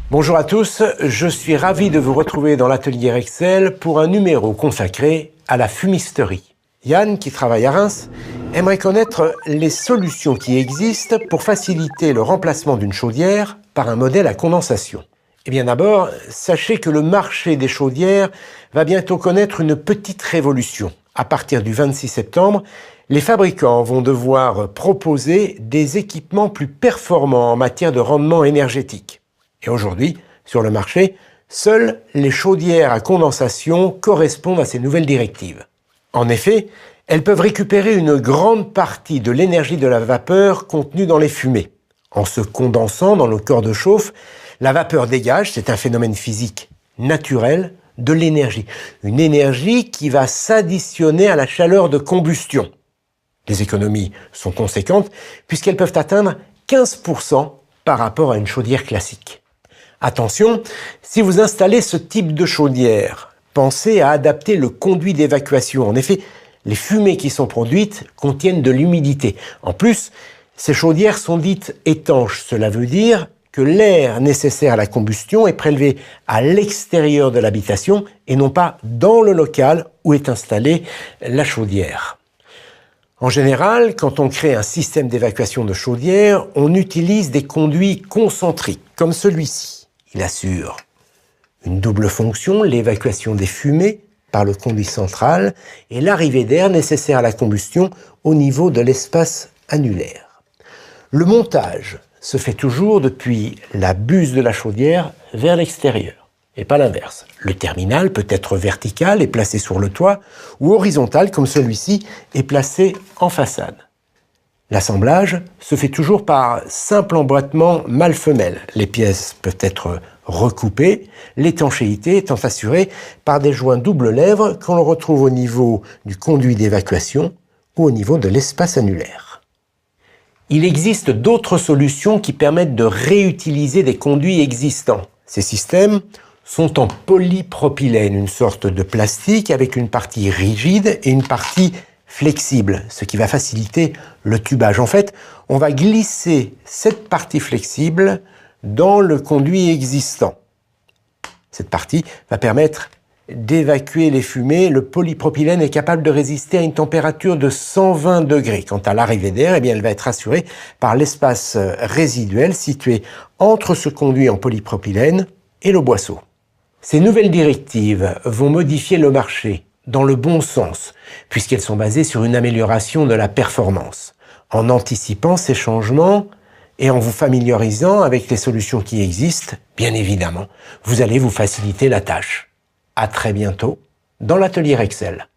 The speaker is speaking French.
Bonjour à tous, je suis ravi de vous retrouver dans l'atelier Rexel pour un numéro consacré à la fumisterie. Yann, qui travaille à Reims, aimerait connaître les solutions qui existent pour faciliter le remplacement d'une chaudière par un modèle à condensation. Eh bien d'abord, sachez que le marché des chaudières va bientôt connaître une petite révolution. À partir du 26 septembre, les fabricants vont devoir proposer des équipements plus performants en matière de rendement énergétique. Et aujourd'hui, sur le marché, seules les chaudières à condensation correspondent à ces nouvelles directives. En effet, elles peuvent récupérer une grande partie de l'énergie de la vapeur contenue dans les fumées. En se condensant dans le corps de chauffe, la vapeur dégage, c'est un phénomène physique naturel, de l'énergie. Une énergie qui va s'additionner à la chaleur de combustion. Les économies sont conséquentes puisqu'elles peuvent atteindre 15% par rapport à une chaudière classique. Attention, si vous installez ce type de chaudière, pensez à adapter le conduit d'évacuation. En effet, les fumées qui sont produites contiennent de l'humidité. En plus, ces chaudières sont dites étanches. Cela veut dire que l'air nécessaire à la combustion est prélevé à l'extérieur de l'habitation et non pas dans le local où est installée la chaudière. En général, quand on crée un système d'évacuation de chaudière, on utilise des conduits concentriques, comme celui-ci. Il assure une double fonction, l'évacuation des fumées par le conduit central et l'arrivée d'air nécessaire à la combustion au niveau de l'espace annulaire. Le montage se fait toujours depuis la buse de la chaudière vers l'extérieur, et pas l'inverse. Le terminal peut être vertical et placé sur le toit, ou horizontal, comme celui-ci, et placé en façade. L'assemblage se fait toujours par simple emboîtement mâle-femelle. Les pièces peuvent être recoupées, l'étanchéité étant assurée par des joints double lèvre qu'on retrouve au niveau du conduit d'évacuation ou au niveau de l'espace annulaire. Il existe d'autres solutions qui permettent de réutiliser des conduits existants. Ces systèmes sont en polypropylène, une sorte de plastique avec une partie rigide et une partie flexible, ce qui va faciliter le tubage. En fait, on va glisser cette partie flexible dans le conduit existant. Cette partie va permettre d'évacuer les fumées. Le polypropylène est capable de résister à une température de 120 degrés. Quant à l'arrivée d'air, eh bien, elle va être assurée par l'espace résiduel situé entre ce conduit en polypropylène et le boisseau. Ces nouvelles directives vont modifier le marché dans le bon sens, puisqu'elles sont basées sur une amélioration de la performance. En anticipant ces changements et en vous familiarisant avec les solutions qui existent, bien évidemment, vous allez vous faciliter la tâche. À très bientôt dans l'atelier Rexel.